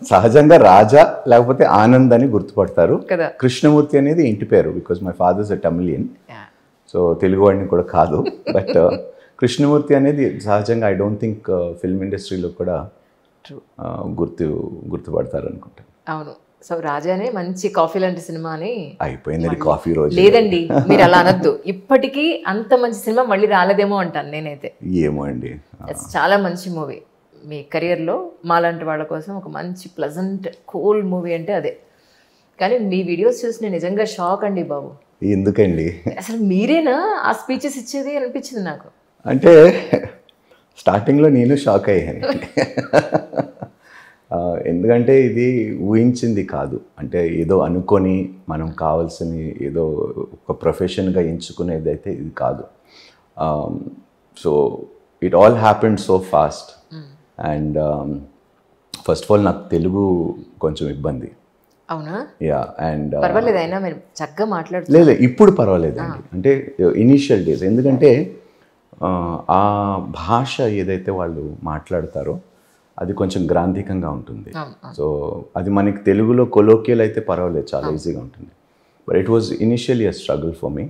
సహజంగా రాజా లేకపోతే ఆనంద్ అని గుర్తుపడతారు. కదా. కృష్ణమూర్తి అనేది ఇంటి పేరు, because my father's a Tamilian, so తెలుగువాడిని కూడా కాదు. బట్ కృష్ణమూర్తి అనేది సహజంగా ఐ డోంట్ థింక్ ఫిల్మ్ ఇండస్ట్రీలో కూడా గుర్తుపడతారు అనుకుంటా. అవును. సో రాజానే మంచి కాఫీ లాంటి సినిమా అని అయిపోయింది కాఫీ రోజు. లేదండి, మీరు అలా అనొద్దు. ఇప్పటికీ అంత మంచి సినిమా మళ్ళీ రాలేదేమో అంటాను నేనైతే. ఏమో అండి, చాలా మంచి మూవీ. మీ కెరియర్లో మాలాంటి వాళ్ళ కోసం ఒక మంచి ప్లజెంట్ కూల్ మూవీ అంటే అదే. కానీ మీ వీడియోస్ చూసి నేను నిజంగా షాక్ అండి బాబు. ఎందుకండి? అసలు మీరేనా ఆ స్పీచెస్ ఇచ్చేది అనిపించింది నాకు. అంటే స్టార్టింగ్లో నేను షాక్ అయ్యాను. ఎందుకంటే ఇది ఊహించింది కాదు. అంటే ఏదో అనుకొని మనం కావాల్సిన ఏదో ఒక ప్రొఫెషన్గా ఎంచుకునేది అయితే ఇది కాదు. So it all happened so fast. And first of all నాకు తెలుగు కొంచెం ఇబ్బంది. అవునా? యా. అండ్ పర్వాలేదు, అయినా మీరు చక్కగా మాట్లాడుతున్నారు. లేదు, ఇప్పుడు పర్వాలేదండి. అంటే ఇనీషియల్ డేస్, ఎందుకంటే ఆ భాష ఏదైతే వాళ్ళు మాట్లాడతారో అది కొంచెం గ్రాంధికంగా ఉంటుంది. సో అది మనకి తెలుగులో కొలోకియల్ అయితే పర్వాలేదు, చాలా ఈజీగా ఉంటుంది. But it was initially a struggle for me,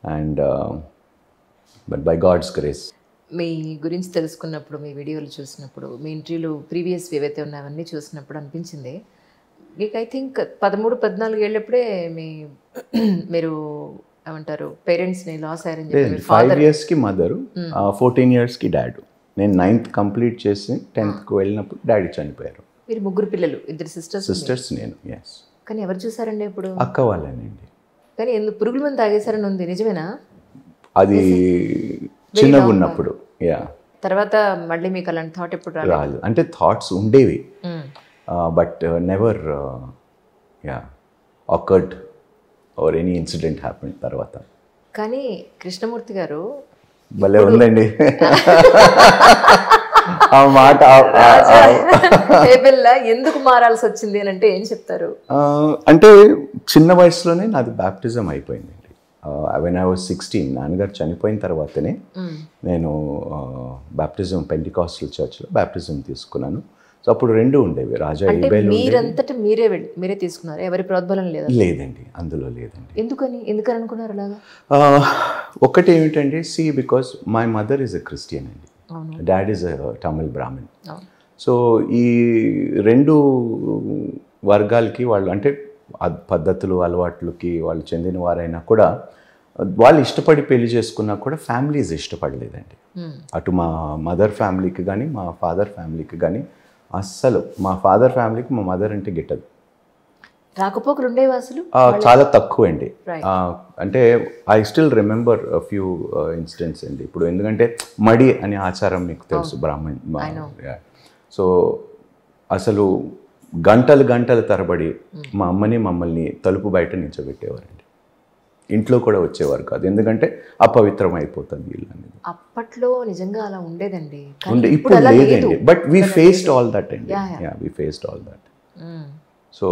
and but by God's grace. మీ గురించి తెలుసుకున్నప్పుడు, మీ వీడియోలు చూసినప్పుడు, మీ ఇంటర్వ్యూలు ప్రీవియస్ ఏవైతే ఉన్నాయో అవన్నీ చూసినప్పుడు అనిపించింది మీకు, ఐ థింక్ 13-14 ఏళ్ళప్పుడే మీరు ఏమంటారు పేరెంట్స్ని లాస్ అయ్యారని చెప్పి. 5 yearsకి మదరు, 14 yearsకి డాడ్. నేను 9th కంప్లీట్ చేసి 10th వెళ్ళినప్పుడు డాడీ చనిపోయారు. మీరు 3 పిల్లలు, 2 సిస్టర్స్ నేను. ఎస్. కానీ ఎవరు చూసారండి ఇప్పుడు? అక్క వాళ్ళేనండి. కానీ ఎందుకు పురుగుల మంది తాగేశారని ఉంది, నిజమేనా? అది చిన్నగా ఉన్నప్పుడు. యా. తర్వాత మళ్ళీ మీకు అలాంటి థాట్ ఎప్పుడు రాలేదు. అంటే థాట్స్ ఉండేవి, but never occurred or any incident happen తర్వాత. కానీ కృష్ణమూర్తి గారు భలే ఉందండి ఆ మాట. ఎందుకు మారాల్సి వచ్చింది అని అంటే ఏం చెప్తారు? అంటే చిన్న వయసులోనే నాది బ్యాప్టిజం అయిపోయిందండి. వెన్ ఐ వాజ్ 16, నాన్నగారు చనిపోయిన తర్వాతనే నేను బ్యాప్టిజం పెంటికాస్టల్ చర్చ్లో బ్యాప్టిజం తీసుకున్నాను. సో అప్పుడు 2 ఉండేవి, రాజా ఈబేల్. మీరంతటా మీరే తీసుకున్నారు, ఎవరి ప్రోద్బలం లేదా? లేదండి, అందులో లేదండి. ఎందుకని అనుకున్నారు అలాగా? ఒకటి ఏమిటంటే, because my mother is a Christian అండి, dad is a Tamil Brahmin. So ఈ 2 వర్గాలకి వాళ్ళు, అంటే పద్ధతులు అలవాట్లకి వాళ్ళు చెందిన వారైనా కూడా, వాళ్ళు ఇష్టపడి పెళ్లి చేసుకున్నా కూడా ఫ్యామిలీస్ ఇష్టపడలేదండి. అటు మా మదర్ ఫ్యామిలీకి కానీ మా ఫాదర్ ఫ్యామిలీకి కానీ అస్సలు. మా ఫాదర్ ఫ్యామిలీకి మా మదర్ అంటే గిట్టదు. రాకపోకలు ఉండేవి అసలు చాలా తక్కువ అండి. అంటే I still remember few incidents అండి. ఇప్పుడు ఎందుకంటే మడి అనే ఆచారం మీకు తెలుసు, బ్రాహ్మణ్. సో అసలు గంటలు తరబడి మా అమ్మని మమ్మల్ని తలుపు బయట నిల్చోబెట్టేవారండి. ఇంట్లో కూడా వచ్చేవారు కాదు, ఎందుకంటే అపవిత్రం అయిపోతుంది ఇల్లు అనేది. అప్పట్లో నిజంగా అలా ఉండేదండి, ఇప్పుడు లేదండి. But we faced all that అండి. We faced all that. So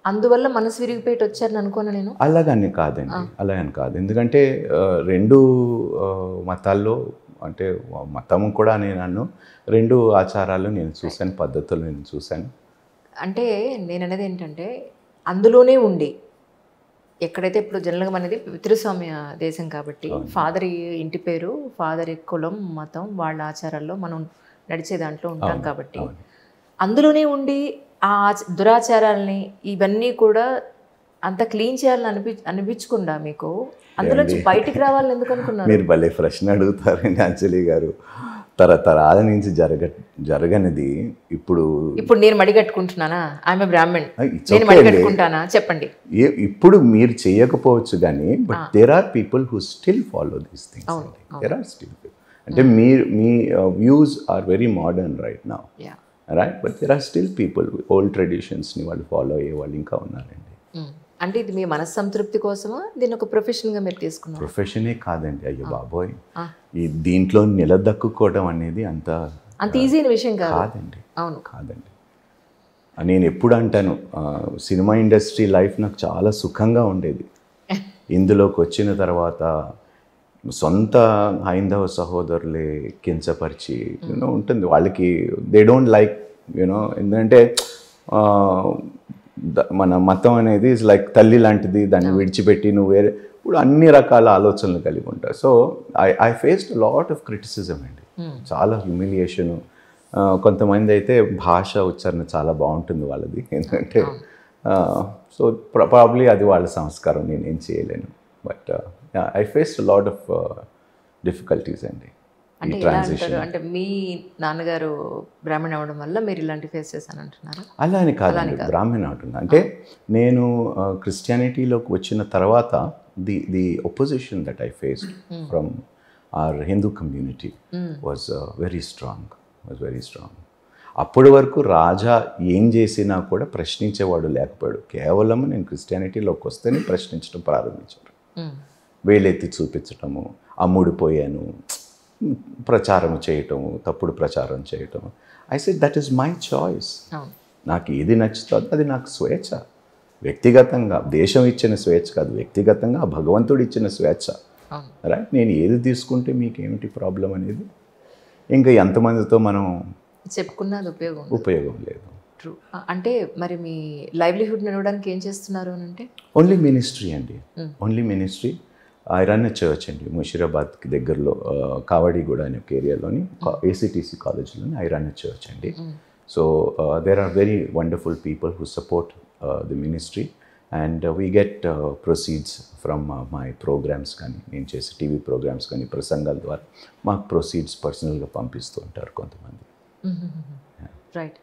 అందువల్ల మనసు విరిగిపోయి వచ్చారని అనుకోను నేను. అలాగని కాదండి, అలాగని కాదు. ఎందుకంటే 2 మతాల్లో, అంటే మతం కూడా నేను 2 ఆచారాలు నేను చూశాను, పద్ధతులు నేను చూశాను. అంటే నేను అనేది ఏంటంటే, అందులోనే ఉండి ఎక్కడైతే ఇప్పుడు జనరల్గా మనది పితృస్వామ్య దేశం కాబట్టి, ఫాదర్ ఇంటి పేరు, ఫాదర్ కులం, మతం, వాళ్ళ ఆచారాల్లో మనం నడిచే దాంట్లో ఉంటాం కాబట్టి, అందులోనే ఉండి ఆ దురాచారాలని ఇవన్నీ కూడా అంత క్లీన్ చేయాలని అనిపించకుండా మీకు అందులోంచి బయటికి రావాలని ఎందుకు అనుకున్నారు? మీరు భలే ప్రశ్న అడుగుతారండి అంజలి గారు. తరతరాల నుంచి జరగనిది ఇప్పుడు నేను మడిగట్టుకుంటున్నానా? ఆమె బ్రాహ్మణ్, నేను మడిగట్టుకుంటానా? చెప్పండి. ఇప్పుడు మీరు చేయకపోవచ్చు కానీ, but there are people who still follow these things. There are still. అంటే మీ views are very modern right now, right? But there are still people, old ట్రెడిషన్స్ని వాళ్ళు ఫాలో అయ్యే వాళ్ళు ఇంకా ఉన్నారండి. అంటే ఇది మీ మనస్సంతృప్తి కోసమా, దీన్ని ఒక ప్రొఫెషన్గా మీరు తీసుకున్నారు? ప్రొఫెషనే కాదండి, అయ్యో బాబోయ్. ఈ దీంట్లో నిలదక్కుకోవడం అనేది అంత ఈజీ అయిన విషయం కాదండి. అవును, కాదండి. నేను ఎప్పుడు అంటాను, సినిమా ఇండస్ట్రీ లైఫ్ నాకు చాలా సుఖంగా ఉండేది. ఇందులోకి వచ్చిన తర్వాత సొంత హైందవ సహోదరులే కించపరిచి ఉంటుంది వాళ్ళకి. They don't like you know. ఎందుకంటే మన మతం అనేది ఇస్ లైక్ తల్లి లాంటిది, దాన్ని విడిచిపెట్టి నువ్వు వేరే, ఇప్పుడు అన్ని రకాల ఆలోచనలు కలిగి ఉంటారు. So I faced lot of criticism అండి, చాలా హ్యూమిలియేషను. కొంతమంది అయితే భాష ఉచ్చారణ చాలా బాగుంటుంది వాళ్ళది, ఎందుకంటే సో ప్రాబ్లీ అది వాళ్ళ సంస్కారం, నేనేం చేయలేను. But I faced lot of difficulties అండి ఈ అంటే ఎలా అంటారు, అంటే మీ నాన్నగారు బ్రాహ్మణ అవ్వడం వల్ల మీరు ఇలాంటి ఫేస్ చేశాను అంటున్నారా? అలా అని కాదండి, బ్రాహ్మణ అంటున్నా అంటే నేను క్రిస్టియానిటీలోకి వచ్చిన తర్వాత the opposition that I faced from our Hindu community was very strong. అప్పటి వరకు రాజా ఏం చేసినా కూడా ప్రశ్నించేవాడు లేకపోయాడు. కేవలం నేను క్రిస్టియానిటీలోకి వస్తేనే ప్రశ్నించడం ప్రారంభించారు. వేలెత్తి చూపించటము, అమ్ముడిపోయాను, ప్రచారం చేయటము, తప్పుడు ప్రచారం చేయటం. I said that is my choice. నాకు ఏది నచ్చుతుందో అది నాకు స్వేచ్ఛ, వ్యక్తిగతంగా. దేశం ఇచ్చిన స్వేచ్ఛ కాదు, వ్యక్తిగతంగా భగవంతుడు ఇచ్చిన స్వేచ్ఛ. రైట్, నేను ఏది తీసుకుంటే మీకేమిటి ప్రాబ్లం అనేది. ఇంకా ఎంతమందితో మనం చెప్పుకున్నది ఉపయోగం లేదు. ట్రూ. అంటే మరి మీ లైవ్లీహుడ్ నిలవడానికి ఏం చేస్తున్నారు అని అంటే? ఓన్లీ మినిస్ట్రీ అండి, only ministry. I run church అండి, ముషీరాబాద్కి దగ్గరలో కావడిగూడ అనే ఒక ఏరియాలోని ఏసీటీసీ కాలేజ్లోని ఐ రన్ చర్చ్ అండి. So there are very wonderful people who support the ministry and we get proceeds from my programs. కానీ నేను చేసే టీవీ ప్రోగ్రామ్స్ కానీ ప్రసంగాల ద్వారా మాకు ప్రొసీడ్స్ పర్సనల్గా పంపిస్తూ ఉంటారు కొంతమంది. రైట్.